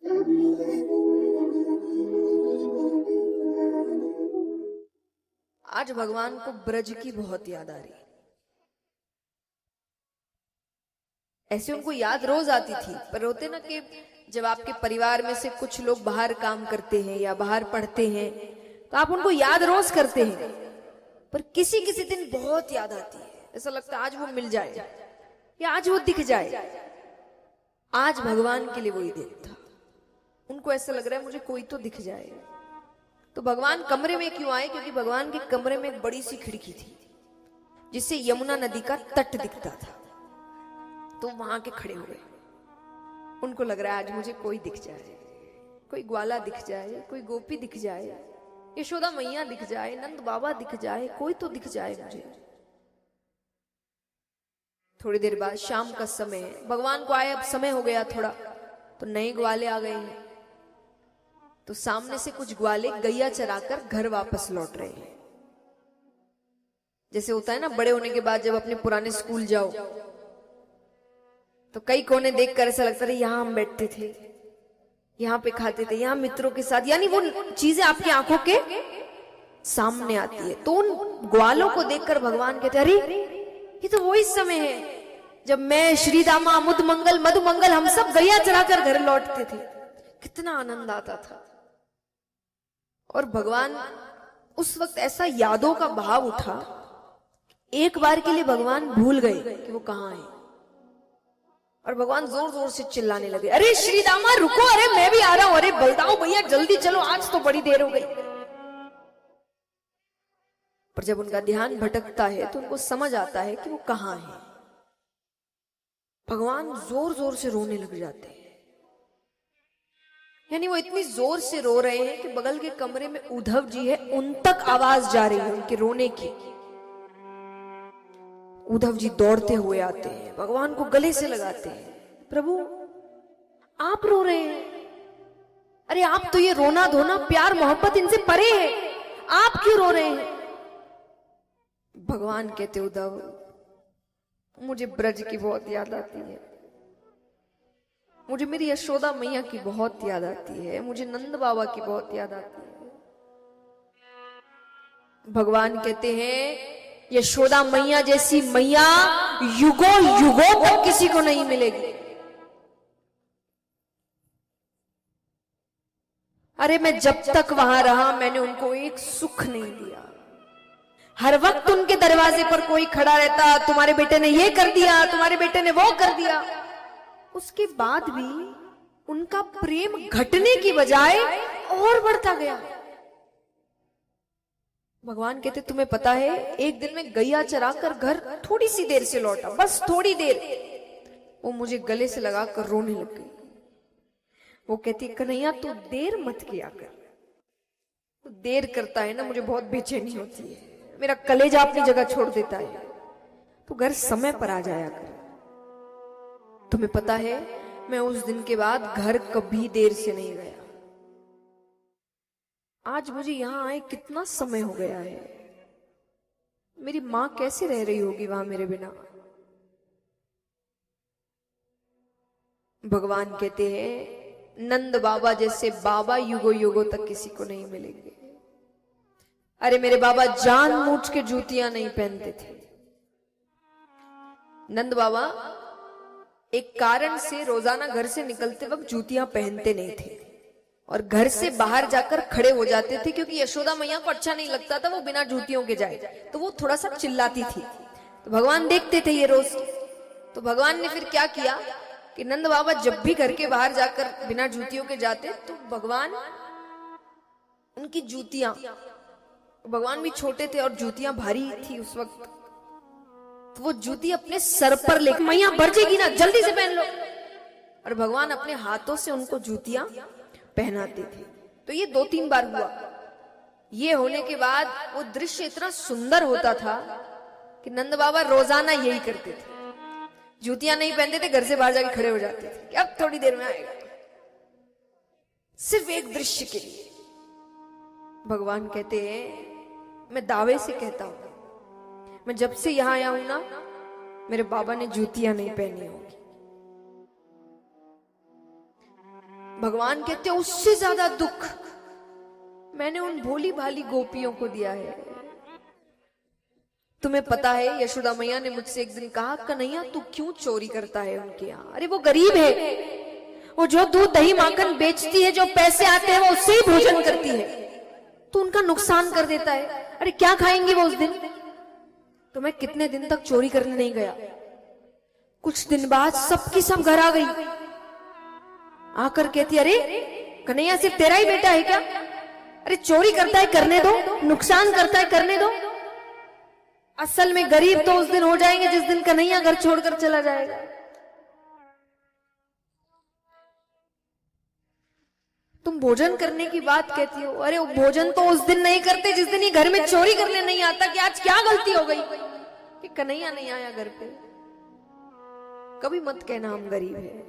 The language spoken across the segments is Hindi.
आज भगवान को ब्रज की बहुत याद आ रही। ऐसे उनको याद रोज आती थी, पर होते ना कि जब आपके परिवार में से कुछ लोग बाहर काम करते हैं या बाहर पढ़ते हैं तो आप उनको याद रोज करते हैं, पर किसी किसी दिन बहुत याद आती है। ऐसा लगता है आज वो मिल जाए या आज वो दिख जाए। आज भगवान के लिए वही दिन था। उनको ऐसा लग रहा है मुझे कोई तो दिख जाए। तो भगवान कमरे में क्यों आए? क्योंकि भगवान के कमरे में एक बड़ी सी खिड़की थी जिससे यमुना नदी का तट दिखता था। तो वहां के खड़े हुए, उनको लग रहा है आज मुझे कोई दिख जाए, कोई ग्वाला दिख जाए, कोई गोपी दिख जाए, यशोदा मैया दिख जाए, नंद बाबा दिख जाए, कोई तो दिख जाए मुझे। थोड़ी देर बाद शाम का समय, भगवान को आए अब समय हो गया थोड़ा, तो नए ग्वाले आ गए हैं। तो सामने से कुछ ग्वाले गैया चराकर घर वापस लौट रहे हैं। जैसे होता है ना बड़े होने के बाद जब अपने पुराने स्कूल जाओ तो कई कोने देखकर ऐसा लगता है यहां हम बैठते थे, यहां पे खाते थे, यहां मित्रों के साथ, यानी वो चीजें आपकी आंखों के सामने आती है। तो उन ग्वालों को देखकर भगवान कहते अरे ये तो वही समय है जब मैं, श्रीदामा, मुद मंगल, मधु मंगल, हम सब गैया चराकर घर लौटते थे। कितना आनंद आता था। और भगवान उस वक्त ऐसा यादों का भाव उठा, एक बार के लिए भगवान भूल गए कि वो कहां है। और भगवान जोर जोर से चिल्लाने लगे, अरे श्रीदामा रुको, अरे मैं भी आ रहा हूं, अरे बलदाओ भैया जल्दी चलो, आज तो बड़ी देर हो गई। पर जब उनका ध्यान भटकता है तो उनको समझ आता है कि वो कहां है। भगवान जोर जोर से रोने लग जाते हैं। यानी वो इतनी जोर से रो रहे हैं कि बगल के कमरे में उद्धव जी है, उन तक आवाज जा रही है उनके रोने की। उद्धव जी दौड़ते हुए आते हैं, भगवान को गले से लगाते हैं, प्रभु आप रो रहे हैं, अरे आप तो ये रोना धोना प्यार मोहब्बत इनसे परे है, आप क्यों रो रहे हैं? भगवान कहते उद्धव मुझे ब्रज की बहुत याद आती है, मुझे मेरी यशोदा मैया की बहुत याद आती है, मुझे नंद बाबा की बहुत याद आती है। भगवान कहते हैं यशोदा मैया जैसी मैया युगों युगों तक किसी को नहीं मिलेगी। अरे मैं जब तक वहां रहा मैंने उनको एक सुख नहीं दिया। हर वक्त उनके दरवाजे पर कोई खड़ा रहता, तुम्हारे बेटे ने ये कर दिया, तुम्हारे बेटे ने वो कर दिया। उसके बाद भी उनका प्रेम घटने की बजाय और बढ़ता गया। भगवान कहते तुम्हें पता है एक दिन मैं गैया चराकर घर थोड़ी सी देर से लौटा, बस थोड़ी देर, वो मुझे गले से लगाकर रोने लग गई। वो कहती कन्हैया तू देर मत किया कर, तू देर करता है ना मुझे बहुत बेचैनी होती है, मेरा कलेजा अपनी जगह छोड़ देता है, तू घर समय पर आ जाया कर। तुम्हें पता है मैं उस दिन के बाद घर कभी देर से नहीं गया। आज मुझे यहां आए कितना समय हो गया है, मेरी मां कैसे रह रही होगी वहां मेरे बिना। भगवान कहते हैं नंद बाबा जैसे बाबा युगों युगों तक किसी को नहीं मिलेंगे। अरे मेरे बाबा जानबूझ के जूतियां नहीं पहनते थे। नंद बाबा एक कारण से रोजाना घर से निकलते वक्त जूतियां पहनते नहीं थे और घर से बाहर जाकर खड़े हो जाते थे, क्योंकि यशोदा मैया को अच्छा नहीं लगता था वो बिना जूतियों के जाए, तो वो थोड़ा सा चिल्लाती थी। तो भगवान देखते थे ये रोज। तो भगवान ने फिर क्या किया कि नंद बाबा जब भी घर के बाहर जाकर बिना जूतियों के जाते तो भगवान उनकी जूतियां, भगवान भी छोटे थे और जूतियां भारी थी उस वक्त, तो वो जूती अपने सर पर लेकर, मैया बढ़ जाएगी ना जल्दी से पहन लो, और भगवान अपने हाथों से उनको जूतियां पहनाते थे। तो ये 2-3 बार हुआ। ये होने के बाद वो दृश्य इतना सुंदर होता था कि नंद बाबा रोजाना यही करते थे, जूतियां नहीं पहनते थे, घर से बाहर जाके खड़े हो जाते थे कि अब थोड़ी देर में आएगा, सिर्फ एक दृश्य के लिए। भगवान कहते हैं मैं दावे से कहता हूं मैं जब से यहां आया हूं ना मेरे बाबा ने जूतियां नहीं पहनी होगी। भगवान कहते उससे ज्यादा दुख मैंने उन भोली भाली गोपियों को दिया है। तुम्हें पता है यशोदा मैया ने मुझसे एक दिन कहा, कन्हैया तू क्यों चोरी करता है उनके यहाँ? अरे वो गरीब है, वो जो दूध दही माखन बेचती है, जो पैसे आते हैं वो उससे ही भोजन करती है, तो उनका नुकसान कर देता है। अरे क्या खाएंगे वो उस दिन? तो मैं कितने दिन तक चोरी करने नहीं गया। कुछ दिन बाद सबकी सब घर आ गई, आकर कहती, अरे कन्हैया सिर्फ तेरा ही बेटा है क्या? अरे चोरी करता है करने दो, नुकसान करता है करने दो। असल में गरीब तो उस दिन हो जाएंगे जिस दिन कन्हैया घर छोड़कर चला जाएगा। तुम भोजन करने की बात कहती हो, अरे वो भोजन तो उस दिन नहीं करते जिस दिन ये घर में चोरी करने नहीं आता। कि आज क्या गलती हो गई कि कन्हैया नहीं आया घर पे? कभी मत कहना हम गरीब हैं।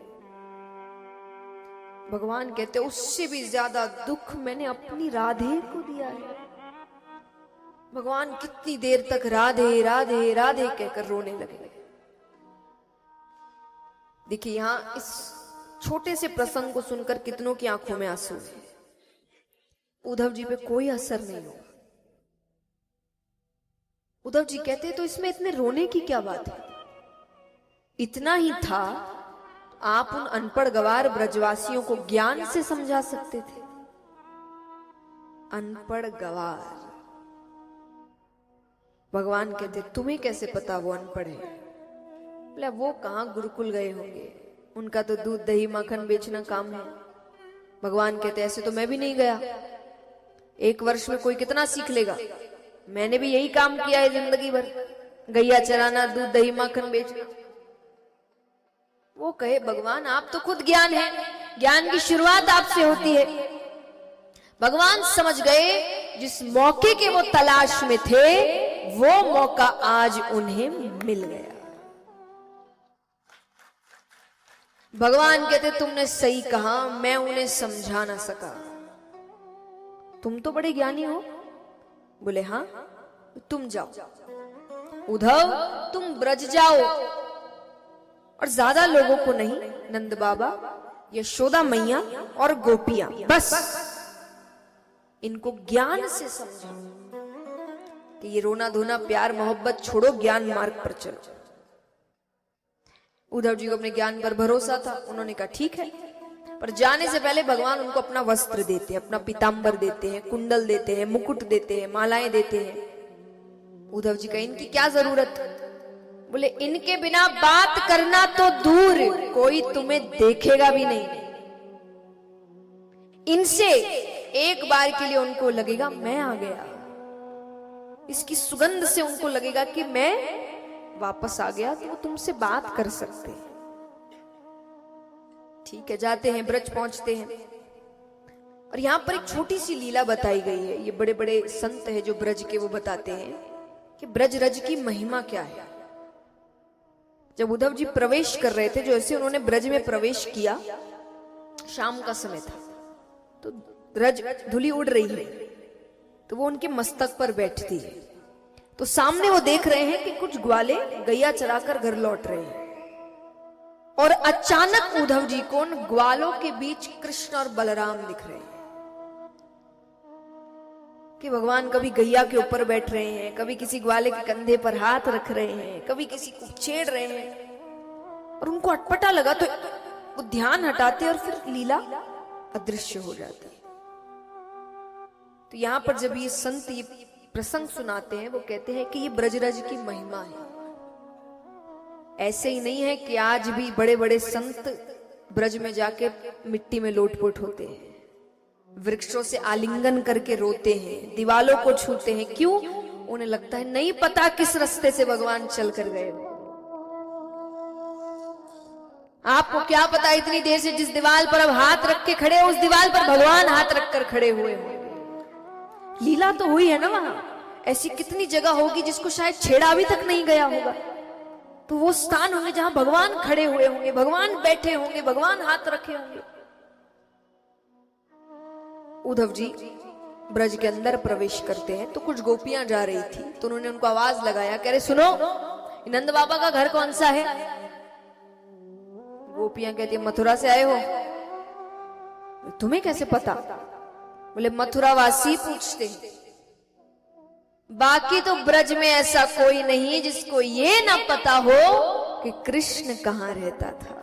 भगवान कहते उससे भी ज्यादा दुख मैंने अपनी राधे को दिया है। भगवान कितनी देर तक राधे राधे राधे कहकर रोने लगे। देखिए यहां इस छोटे से प्रसंग को सुनकर कितनों की आंखों में आंसू है। उद्धव जी पे कोई असर नहीं हुआ। उद्धव जी कहते तो इसमें इतने रोने की क्या बात है? इतना ही था, आप उन अनपढ़ गवार ब्रजवासियों को ज्ञान से समझा सकते थे। अनपढ़ गवार, भगवान कहते तुम्हें कैसे पता वो अनपढ़ है? बोले वो कहां गुरुकुल गए होंगे, उनका तो दूध दही माखन बेचना काम है। भगवान कहते ऐसे तो मैं भी नहीं गया। एक वर्ष में कोई कितना सीख लेगा? मैंने भी यही काम किया है जिंदगी भर, गैया चराना, दूध दही माखन बेचना। वो कहे भगवान आप तो खुद ज्ञान है, ज्ञान की शुरुआत आपसे होती है। भगवान समझ गए जिस मौके के वो तलाश में थे वो मौका आज उन्हें मिल गया। भगवान कहते तुमने सही कहा, मैं उन्हें समझा ना सका। तुम तो बड़े ज्ञानी हो। बोले हाँ, तुम जाओ उद्धव, तुम ब्रज जाओ और ज्यादा लोगों को नहीं, नंद बाबा, यशोदा मैया और गोपियां, बस इनको ज्ञान से समझो कि ये रोना धोना प्यार मोहब्बत छोड़ो, ज्ञान मार्ग पर चलो। उद्धव जी को अपने ज्ञान पर भरोसा था। उन्होंने कहा ठीक है, पर जाने से पहले भगवान उनको अपना वस्त्र देते हैं, अपना पीतांबर देते हैं, कुंडल देते हैं, मुकुट देते हैं, मालाएं देते हैं। उद्धव जी का इनकी क्या जरूरत? बोले इनके बिना बात करना तो दूर, कोई तुम्हें देखेगा भी नहीं। इनसे एक बार के लिए उनको लगेगा मैं आ गया, इसकी सुगंध से उनको लगेगा कि मैं वापस आ गया, तो वो तुमसे बात कर सकते हैं। ठीक है, जाते हैं, ब्रज पहुंचते हैं। और यहां पर एक छोटी सी लीला बताई गई है। ये बड़े बड़े संत है जो ब्रज के, वो बताते हैं कि ब्रज रज की महिमा क्या है। जब उद्धव जी प्रवेश कर रहे थे, जो ऐसे उन्होंने ब्रज में प्रवेश किया, शाम का समय था, तो रज धुली उड़ रही है, तो वो उनके मस्तक पर बैठती है। तो सामने वो देख रहे हैं कि कुछ ग्वाले गैया चराकर घर लौट रहे हैं, और अचानक उद्धव जी को उन ग्वालों के बीच कृष्ण और बलराम दिख रहे हैं कि भगवान कभी गैया के ऊपर बैठ रहे हैं, कभी किसी ग्वाले के कंधे पर हाथ रख रहे हैं, कभी किसी को छेड़ रहे हैं। और उनको अटपटा लगा तो वो ध्यान हटाते और फिर लीला अदृश्य हो जाती। तो यहां पर जब ये संत ये प्रसंग सुनाते हैं, वो कहते हैं कि ये ब्रजरज की महिमा है। ऐसे ही नहीं है कि आज भी बड़े बड़े संत ब्रज में जाके मिट्टी में लोटपोट होते हैं, वृक्षों से आलिंगन करके रोते हैं, दीवालों को छूते हैं। क्यों? उन्हें लगता है नहीं पता किस रास्ते से भगवान चल कर गए। आपको क्या पता इतनी देर से जिस दीवार पर अब हाथ रख के खड़े हो, उस दीवार पर भगवान हाथ रखकर खड़े हुए हो। लीला तो हुई है ना वहां। ऐसी कितनी जगह होगी जिसको शायद छेड़ा अभी तक नहीं गया होगा, तो वो स्थान होंगे जहां भगवान खड़े हुए होंगे, भगवान बैठे होंगे, भगवान हाथ रखे होंगे। उद्धव जी ब्रज के अंदर प्रवेश करते हैं, तो कुछ गोपियां जा रही थी, तो उन्होंने उनको आवाज लगाया, कह रहे सुनो, नंद बाबा का घर कौन सा है? गोपियां कहती मथुरा से आए हो? तुम्हें कैसे पता? बोले मथुरावासी पूछते हैं, बाकी तो ब्रज में ऐसा कोई नहीं जिसको ये ना पता हो कि कृष्ण कहां रहता था।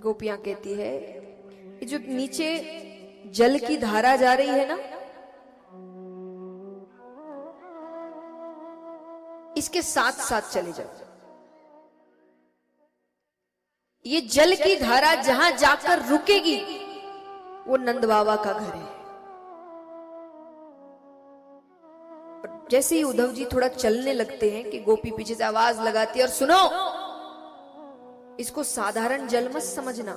गोपियां कहती है, ये जो नीचे जल की धारा जा रही है ना, इसके साथ साथ चले जाओ। ये जल की धारा जहां जाकर रुकेगी वो नंद बाबा का घर है। जैसे ही उद्धव जी थोड़ा चलने लगते हैं कि गोपी पीछे से आवाज लगाती है, और सुनो, इसको साधारण जल मत समझना।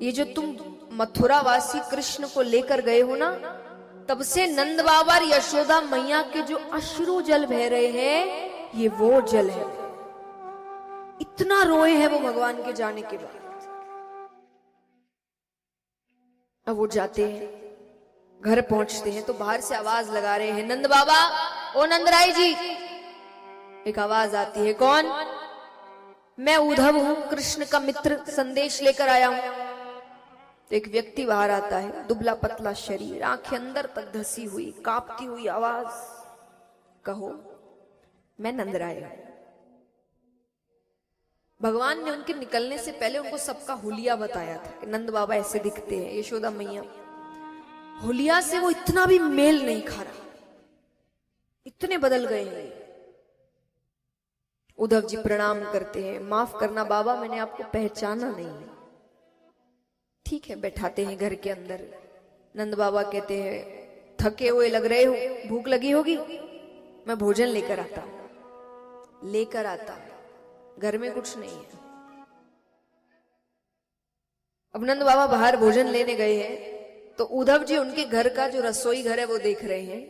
ये जो तुम मथुरावासी कृष्ण को लेकर गए हो ना, तब से नंद बाबा और यशोदा मैया के जो अश्रु जल बह रहे हैं, ये वो जल है। इतना रोए हैं वो भगवान के जाने के बाद। अब वो जाते हैं, घर पहुंचते हैं तो बाहर से आवाज लगा रहे हैं, नंद बाबा, ओ नंदराय जी। एक आवाज आती है, कौन? मैं उद्धव हूं, कृष्ण का मित्र, संदेश लेकर आया हूं। तो एक व्यक्ति बाहर आता है, दुबला पतला शरीर, आंखें अंदर तक धसी हुई, कांपती हुई आवाज, कहो। मैं नंदराय हूं। भगवान ने उनके निकलने से पहले उनको सबका हुलिया बताया था कि नंद बाबा ऐसे दिखते हैं। यशोदा मैया, हुलिया से वो इतना भी मेल नहीं खा रहा, इतने बदल गए हैं। उद्धव जी प्रणाम करते हैं, माफ करना बाबा, मैंने आपको पहचाना नहीं। ठीक है, बैठाते हैं घर के अंदर। नंद बाबा कहते हैं, थके हुए लग रहे हो, भूख लगी होगी, मैं भोजन लेकर आता हूं। लेकर आता, घर में कुछ नहीं है। अब नंद बाबा बाहर भोजन लेने गए हैं तो उद्धव जी उनके घर का जो रसोई घर है वो देख रहे हैं।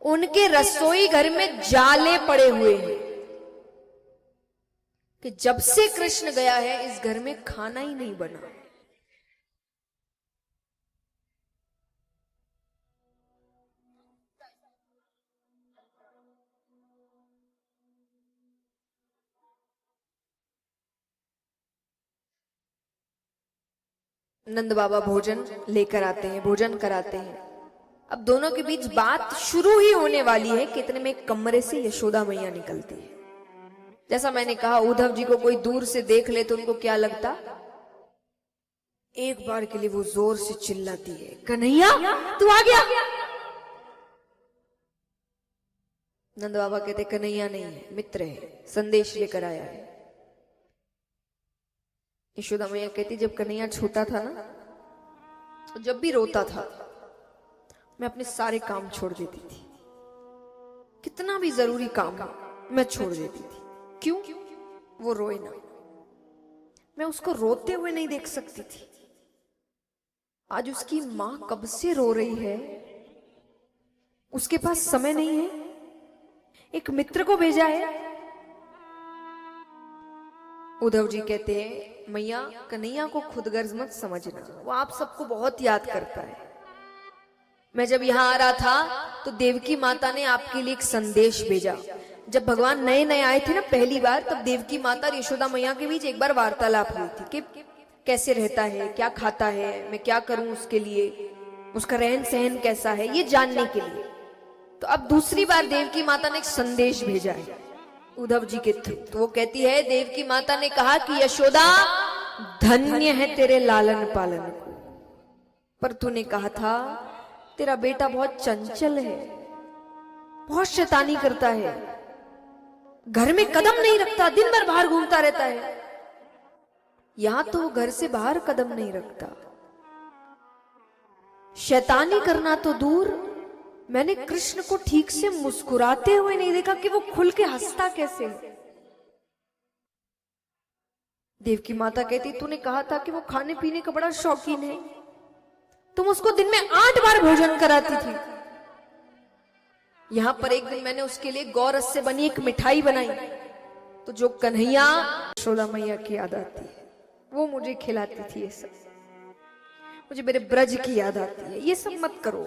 उनके रसोई घर में जाले पड़े हुए हैं कि जब से कृष्ण गया है इस घर में खाना ही नहीं बना। नंद बाबा भोजन लेकर आते हैं, भोजन कराते हैं। अब दोनों के बीच बात शुरू ही होने वाली है कि इतने में एक कमरे से यशोदा मैया निकलती है। जैसा मैंने कहा, उद्धव जी को कोई दूर से देख ले तो उनको क्या लगता? एक बार के लिए वो जोर से चिल्लाती है, कन्हैया तू आ गया। नंद बाबा कहते, कन्हैया नहीं है, मित्र है, संदेश लेकर आया है। यशोदा मैया कहती, जब कन्हैया छोटा था ना, तो जब भी रोता था मैं अपने सारे काम छोड़ देती थी, कितना भी जरूरी काम मैं छोड़ देती थी। क्यों? वो रोए ना, मैं उसको रोते हुए नहीं देख सकती थी। आज उसकी मां कब से रो रही है, उसके पास समय नहीं है, एक मित्र को भेजा है। उद्धव जी कहते हैं, मैया कन्हैया को खुदगर्ज मत समझना, वो आप सबको बहुत याद करता है। मैं जब यहां आ रहा था तो देवकी माता ने आपके लिए एक संदेश भेजा। जब भगवान नए नए आए थे ना पहली बार, तब देवकी माता और यशोदा मैया के बीच एक बार वार्तालाप हुई थी कि कैसे रहता है, क्या खाता है, मैं क्या करूं उसके लिए, उसका रहन सहन कैसा है, ये जानने के लिए। तो अब दूसरी बार देवकी माता ने एक संदेश भेजा है उद्धव जी के थ्रू। तो वो कहती है, देवकी माता ने कहा कि यशोदा धन्य है तेरे लालन पालन को, पर तूने कहा था तेरा बेटा बहुत चंचल है, बहुत शैतानी करता है, घर में कदम नहीं रखता, दिन भर बाहर घूमता रहता है। यहां तो वो घर से बाहर कदम नहीं रखता, शैतानी करना तो दूर, मैंने कृष्ण को ठीक से मुस्कुराते हुए नहीं देखा कि वो खुल के हंसता कैसे है। देवकी माता कहती, तूने कहा था कि वो खाने पीने का बड़ा शौकीन है, तुम उसको दिन में 8 बार भोजन कराती थी। यहां पर एक दिन मैंने उसके लिए गौरस से बनी एक मिठाई बनाई, तो जो कन्हैया यशोदा मैया की याद आती है, वो मुझे खिलाती थी। ये सब मुझे मेरे ब्रज की याद आती है। ये सब मत करो।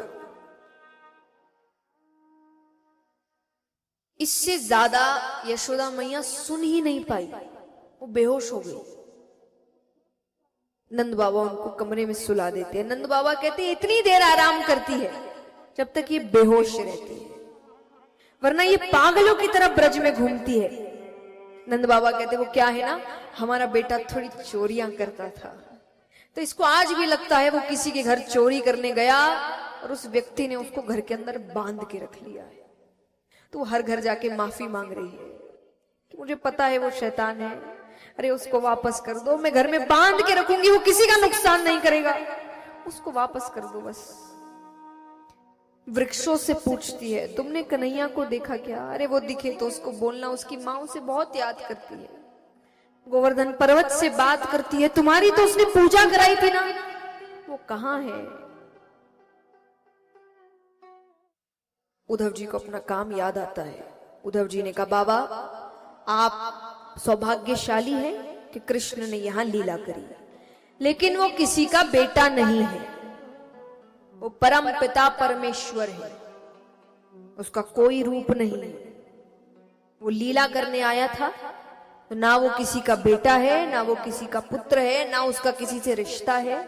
इससे ज्यादा यशोदा मैया सुन ही नहीं पाई। वो बेहोश हो गई। नंद बाबा उनको कमरे में सुला देते हैं। नंद बाबा कहते हैं इतनी देर आराम करती है जब तक ये बेहोश रहती है, वरना ये पागलों की तरह ब्रज में घूमती है। नंद बाबा कहते वो क्या है ना, हमारा बेटा थोड़ी चोरियां करता था, तो इसको आज भी लगता है वो किसी के घर चोरी करने गया और उस व्यक्ति ने उसको घर के अंदर बांध के रख लिया है। तो वो हर घर जाके माफी मांग रही है कि मुझे पता है वो शैतान है, अरे उसको वापस कर दो, मैं घर में बांध के रखूंगी, वो किसी का नुकसान नहीं करेगा, उसको वापस कर दो बस। वृक्षों से पूछती है तुमने कन्हैया को देखा क्या, अरे वो दिखे तो उसको बोलना, उसकी माँ उसे बहुत याद करती है। गोवर्धन पर्वत से बात करती है, तुम्हारी तो उसने पूजा कराई थी ना, वो कहाँ है। उद्धव जी को अपना काम याद आता है। उद्धव जी ने कहा बाबा आप सौभाग्यशाली हैं कि कृष्ण ने यहां लीला करी, लेकिन वो किसी का बेटा नहीं है, वो परम पिता परमेश्वर है, उसका कोई रूप नहीं है। वो लीला करने आया था, तो ना वो किसी का बेटा है, ना वो किसी का पुत्र है, ना उसका किसी से रिश्ता है।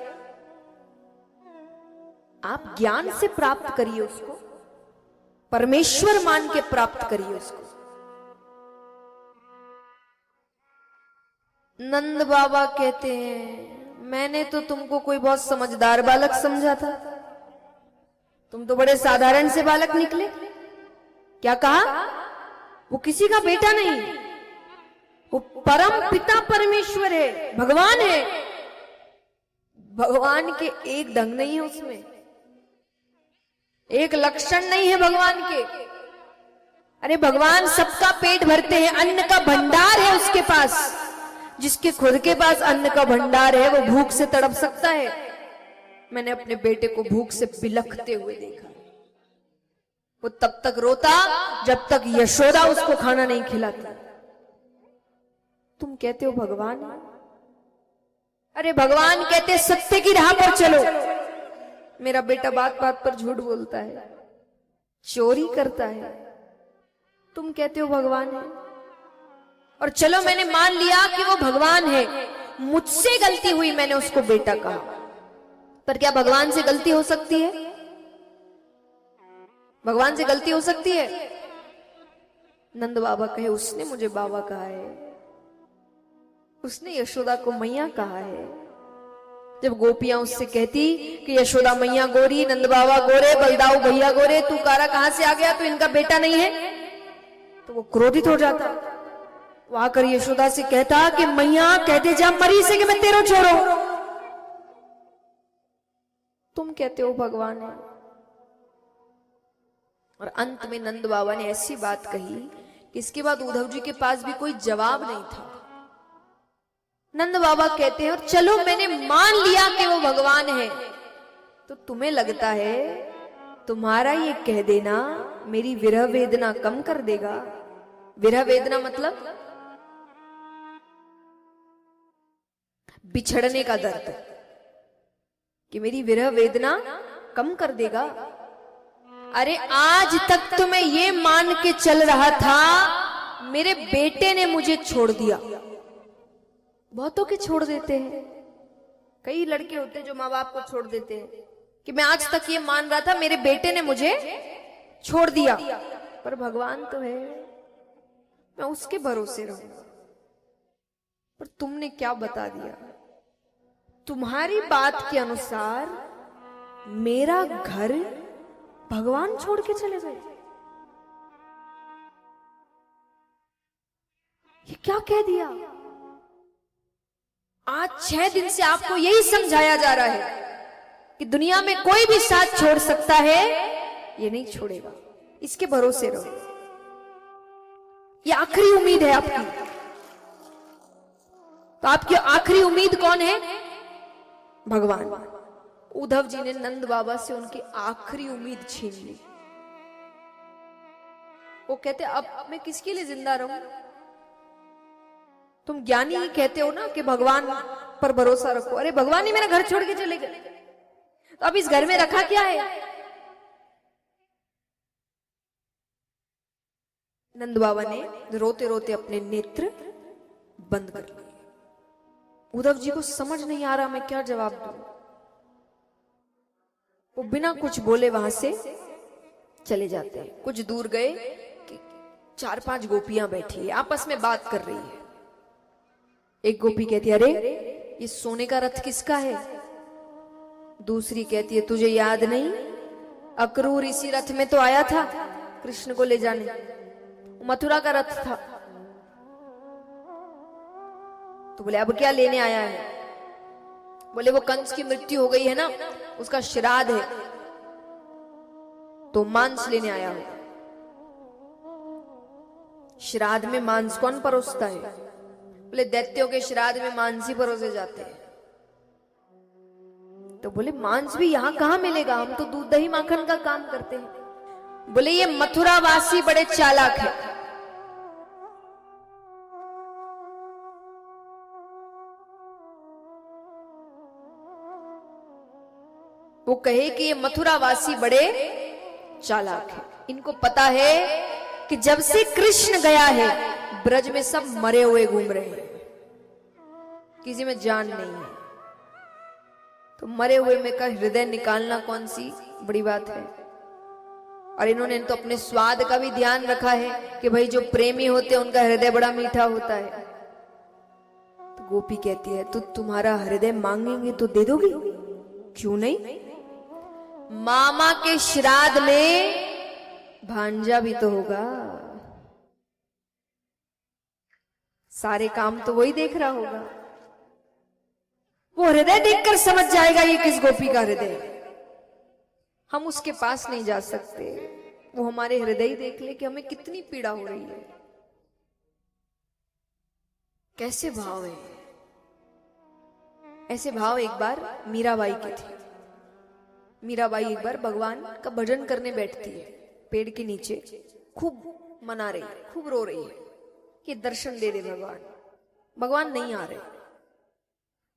आप ज्ञान से प्राप्त करिए उसको, परमेश्वर मान के प्राप्त करिए उसको। नंद बाबा कहते हैं मैंने तो तुमको कोई बहुत समझदार बालक समझा था, तुम तो बड़े साधारण से बालक निकले। क्या कहा, वो किसी का बेटा नहीं, वो परम पिता परमेश्वर है, भगवान है। भगवान के एक ढंग नहीं है उसमें, एक लक्षण नहीं है भगवान के। अरे भगवान सबका पेट भरते हैं, अन्न का भंडार है उसके पास। जिसके खुद के पास अन्न का भंडार है वो भूख से तड़प सकता है। मैंने अपने बेटे को भूख से बिलखते हुए देखा, वो तब तक रोता जब तक यशोदा उसको खाना नहीं खिलाती। तुम कहते हो भगवान, अरे भगवान कहते सत्य की राह पर चलो। मेरा बेटा बात बात पर झूठ बोलता है, चोरी करता है, तुम कहते हो भगवान है। और चलो मैंने मान लिया कि वो भगवान है, मुझसे गलती हुई, मैंने उसको बेटा कहा, पर क्या भगवान से गलती हो सकती है? भगवान से गलती हो सकती है? नंद बाबा कहे उसने मुझे बाबा कहा है, उसने यशोदा को मैया कहा है। जब गोपियां उससे कहती कि यशोदा मैया गोरी, नंद बाबा गोरे, बलदाऊ भैया गोरे, तू कारा कहां से आ गया, तू इनका बेटा नहीं है, तो वो क्रोधित हो जाता। वो आकर यशोदा से कहता कि मैया कहते जा मरी से कि मैं तेरो छोड़ो। तुम कहते हो भगवान है। और अंत में नंद बाबा ने ऐसी बात कही कि इसके बाद उद्धव जी के पास भी कोई जवाब नहीं था। नंद बाबा कहते हैं और चलो मैंने मान लिया कि वो भगवान है, तो तुम्हें लगता है तुम्हारा ये कह देना मेरी विरह वेदना कम कर देगा? विरह वेदना मतलब बिछड़ने का दर्द, कि मेरी विरह वेदना कम कर देगा? अरे आज तक तो मैं ये मान के चल रहा था मेरे बेटे ने मुझे छोड़ दिया। बहुतों के छोड़ देते हैं, कई लड़के होते हैं जो माँ बाप को छोड़ देते हैं, कि मैं आज तक ये मान रहा था मेरे बेटे ने मुझे छोड़ दिया, पर भगवान तो है, मैं उसके भरोसे रहूंगा। पर तुमने क्या बता दिया? तुम्हारी बात के अनुसार मेरा घर भगवान छोड़ के चले गए। ये क्या कह दिया? आज 6 दिन से आपको यही समझाया जा रहा है कि दुनिया में कोई भी साथ छोड़ सकता है, ये नहीं छोड़ेगा, इसके भरोसे रहो। ये आखिरी उम्मीद है आपकी। तो आपकी आखिरी उम्मीद कौन है? भगवान। उद्धव जी ने नंद बाबा से उनकी आखिरी उम्मीद छीन ली। वो कहते अब मैं किसके लिए जिंदा रहूं? तुम ज्ञानी ही कहते हो ना कि भगवान पर भरोसा रखो। अरे भगवान ही मेरा घर छोड़ के चले गए, तो अब इस घर में रखा क्या है? नंद बाबा ने रोते रोते अपने नेत्र बंद कर लिए। उद्धव जी को समझ नहीं आ रहा मैं क्या जवाब दूं। वो बिना कुछ बोले वहां से चले जाते हैं। कुछ दूर गए कि 4-5 गोपियां बैठी है, आपस में बात कर रही है। एक गोपी कहती है, अरे ये सोने का रथ किसका है? दूसरी कहती है, तुझे याद नहीं, अक्रूर इसी रथ में तो आया था कृष्ण को ले जाने, मथुरा का रथ था। तो बोले अब क्या लेने आया है? बोले वो कंस की मृत्यु हो गई है ना, उसका श्राद्ध है, तो मांस लेने आया हूं। श्राद्ध में मांस कौन परोसता है? बोले दैत्यों के श्राद्ध में मांस ही परोसे जाते हैं। तो बोले मांस भी यहां कहां मिलेगा, हम तो दूध दही माखन का काम करते हैं। बोले ये मथुरा वासी बड़े चालाक है, वो कहे कि ये मथुरा वासी बड़े चालाक है, इनको पता है कि जब से कृष्ण गया है ब्रज में सब मरे हुए घूम रहे हैं, किसी में जान नहीं है। तो मरे हुए में का हृदय निकालना कौन सी बड़ी बात है। और इन्होंने तो अपने स्वाद का भी ध्यान रखा है कि भाई जो प्रेमी होते हैं उनका हृदय बड़ा मीठा होता है। तो गोपी कहती है, तो तुम्हारा हृदय मांगेंगे तो दे दोगी? क्यों नहीं, मामा के श्राद्ध में भांजा भी तो होगा, सारे काम तो वही देख रहा होगा। वो हृदय देखकर समझ जाएगा ये किस गोपी का हृदय। हम उसके पास नहीं जा सकते, वो हमारे हृदय ही देख ले कि हमें कितनी पीड़ा हो रही है। कैसे भाव है। ऐसे भाव एक बार मीराबाई के थे। मीराबाई एक बार भगवान का भजन करने बैठती है, पेड़ के नीचे खूब मना रही है, खूब रो रही है कि दर्शन दे दे भगवान। भगवान नहीं आ रहे।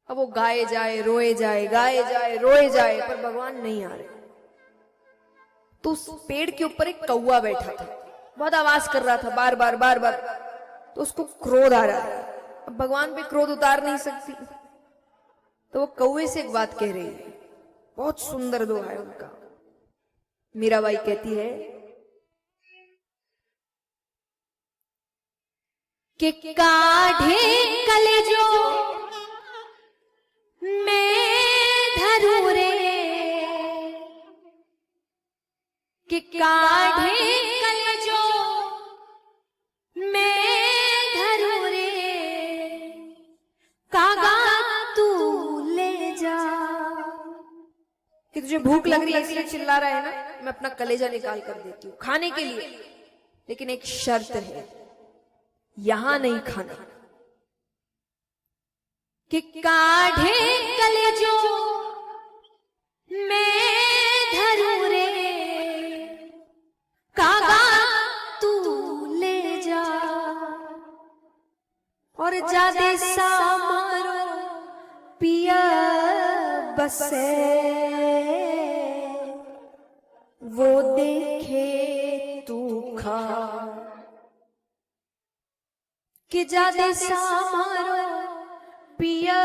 अब वो गाए जाए रोए जाए, गाए जाए रोए जाए, पर भगवान नहीं आ रहे। तो उस पेड़ के ऊपर एक कौवा बैठा था, बहुत आवाज कर रहा था बार बार बार बार। तो उसको क्रोध आ रहा है, अब भगवान पे क्रोध उतार नहीं सकती, तो वो कौवे से एक बात कह रही है, बहुत सुंदर दोहा है उनका। मीराबाई कहती है कि काढ़े कलेजो मैं धरू रे, कि काढ़े कलेजो मैं धरू रे, कागा तू ले जा। कि तुझे भूख लग रही है इसलिए चिल्ला रहा है ना, मैं अपना कलेजा निकाल कर देती हूँ खाने के लिए, लेकिन एक शर्त है, यहां नहीं खाना। कि काढ़े कलेजो मैं धरू रे, कागा तू ले जा। और जादे सामारो पिया बसे, वो देखे तू खा। कि जादे सामारो पिया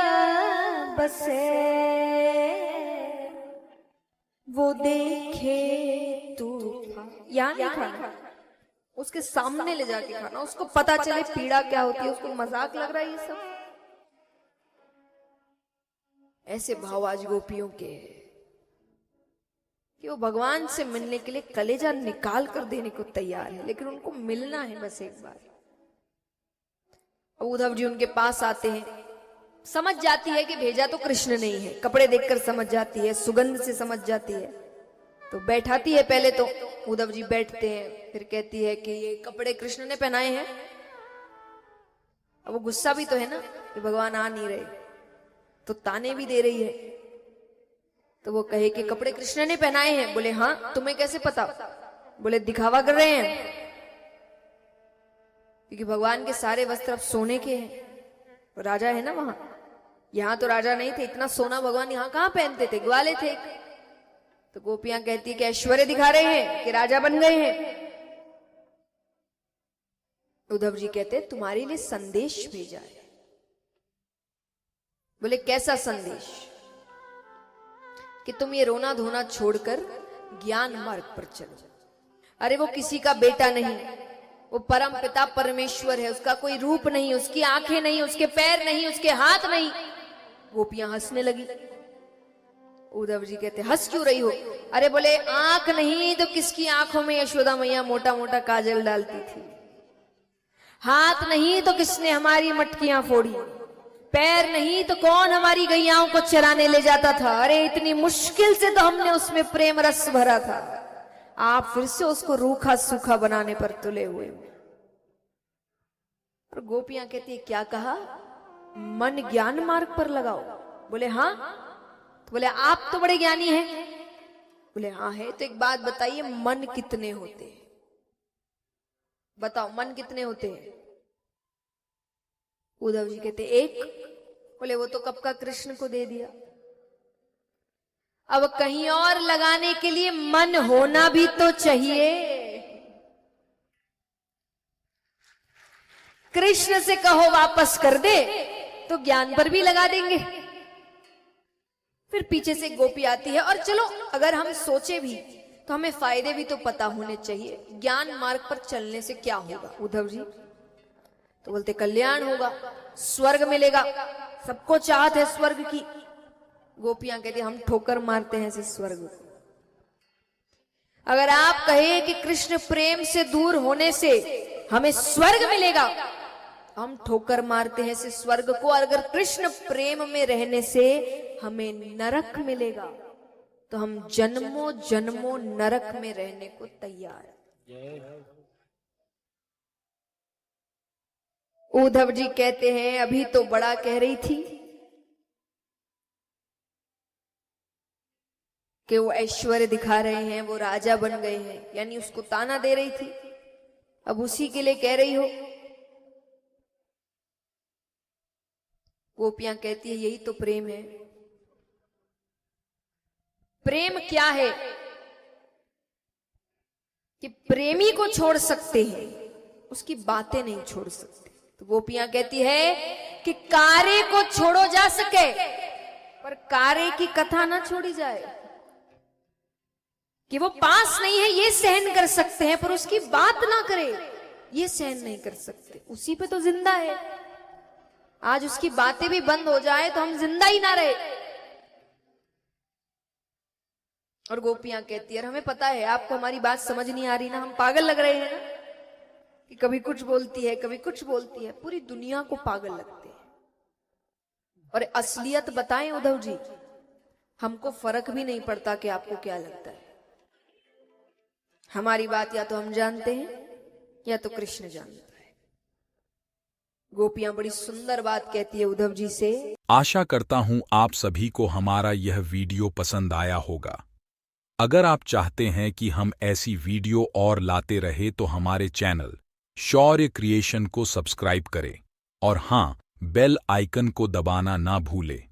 बसे, वो देखे तू खा। यहाँ नहीं खाना, उसके सामने ले जाके खाना, उसको पता चले पीड़ा क्या होती है, उसको मजाक लग रहा है ये सब। ऐसे भाव आज गोपियों के कि वो भगवान से मिलने के लिए कलेजा निकाल कर देने को तैयार है, लेकिन उनको मिलना है बस एक बार। उद्धव जी उनके पास आते हैं, समझ जाती है कि भेजा तो कृष्ण नहीं है, कपड़े देखकर समझ जाती है, सुगंध से समझ जाती है। तो बैठाती है, पहले तो उद्धव जी बैठते हैं, फिर कहती है कि ये कपड़े कृष्ण ने पहनाए हैं। अब वो गुस्सा भी तो है ना कि भगवान आ नहीं रहे, तो ताने भी दे रही है। तो वो कहे कि कपड़े कृष्ण ने पहनाए हैं। बोले हाँ, तुम्हें कैसे पता? बोले दिखावा कर रहे हैं, क्योंकि भगवान के सारे वस्त्र अब सोने के हैं। राजा है ना वहां, यहां तो राजा नहीं थे, इतना सोना भगवान यहां कहां पहनते थे, ग्वाले थे। तो गोपियां कहती कि ऐश्वर्य दिखा रहे हैं कि राजा बन गए हैं। उद्धव जी कहते तुम्हारे लिए संदेश भेजा है, बोले कैसा संदेश? कि तुम ये रोना धोना छोड़कर ज्ञान मार्ग पर चलो। अरे वो किसी का बेटा नहीं, वो परम पिता परमेश्वर है, उसका कोई रूप नहीं, उसकी आंखें नहीं, उसके पैर नहीं, उसके हाथ नहीं। गोपियां हंसने लगी। उद्धव जी कहते हंस क्यों रही हो? अरे बोले आंख नहीं तो किसकी आंखों में यशोदा मैया मोटा मोटा काजल डालती थी, हाथ नहीं तो किसने हमारी मटकियां फोड़ी, पैर नहीं तो कौन हमारी गैयाओं को चराने ले जाता था। अरे इतनी मुश्किल से तो हमने उसमें प्रेम रस भरा था, आप फिर से उसको रूखा सूखा बनाने पर तुले हुए। और गोपियां कहती है क्या कहा? मन ज्ञान मार्ग पर लगाओ। बोले हाँ। तो बोले आप तो बड़े ज्ञानी हैं। बोले हाँ है। तो एक बात बताइए, मन कितने होते हैं? बताओ मन कितने होते हैं? उद्धव जी कहते एक। बोले वो तो कब का कृष्ण को दे दिया, अब कहीं और लगाने के लिए मन होना भी तो चाहिए। कृष्ण से कहो वापस कर दे तो ज्ञान पर भी लगा देंगे। फिर पीछे से गोपी आती है, और चलो अगर हम सोचे भी तो हमें फायदे भी तो पता होने चाहिए। ज्ञान मार्ग पर चलने से क्या होगा उद्धव जी? तो बोलते कल्याण होगा, स्वर्ग मिलेगा, सबको चाहत है स्वर्ग की। गोपियां कहती हम ठोकर मारते हैं इस स्वर्ग को। अगर आप कहे कि कृष्ण प्रेम से दूर होने से हमें स्वर्ग मिलेगा, हम ठोकर मारते हैं इस स्वर्ग को। और अगर कृष्ण प्रेम में रहने से हमें नरक मिलेगा, तो हम जन्मों जन्मों नरक में रहने को तैयार हैं। उद्धव जी कहते हैं अभी तो बड़ा कह रही थी कि वो ऐश्वर्य दिखा रहे हैं, वो राजा बन गए हैं, यानी उसको ताना दे रही थी, अब उसी के लिए कह रही हो। गोपियां कहती है यही तो प्रेम है। प्रेम क्या है कि प्रेमी को छोड़ सकते हैं, उसकी बातें नहीं छोड़ सकते। तो गोपियां कहती है कि कारे को छोड़ो जा सके, पर कारे की कथा ना छोड़ी जाए। कि वो पास नहीं है ये सहन कर सकते हैं, पर उसकी बात ना करे ये सहन नहीं कर सकते। उसी पे तो जिंदा है। आज उसकी बातें भी बंद हो जाए तो हम जिंदा ही ना रहे। और गोपियां कहती है हमें पता है आपको हमारी बात समझ नहीं आ रही ना, हम पागल लग रहे हैं ना, कि कभी कुछ बोलती है कभी कुछ बोलती है, पूरी दुनिया को पागल लगते हैं। और असलियत बताएं उद्धव जी, हमको फर्क भी नहीं पड़ता कि आपको क्या लगता है। हमारी बात या तो हम जानते हैं या तो कृष्ण जानता है। गोपियां बड़ी सुंदर बात कहती है उद्धव जी से। आशा करता हूं आप सभी को हमारा यह वीडियो पसंद आया होगा। अगर आप चाहते हैं कि हम ऐसी वीडियो और लाते रहे तो हमारे चैनल शौर्य क्रिएशन को सब्सक्राइब करें और हां, बेल आइकन को दबाना ना भूलें।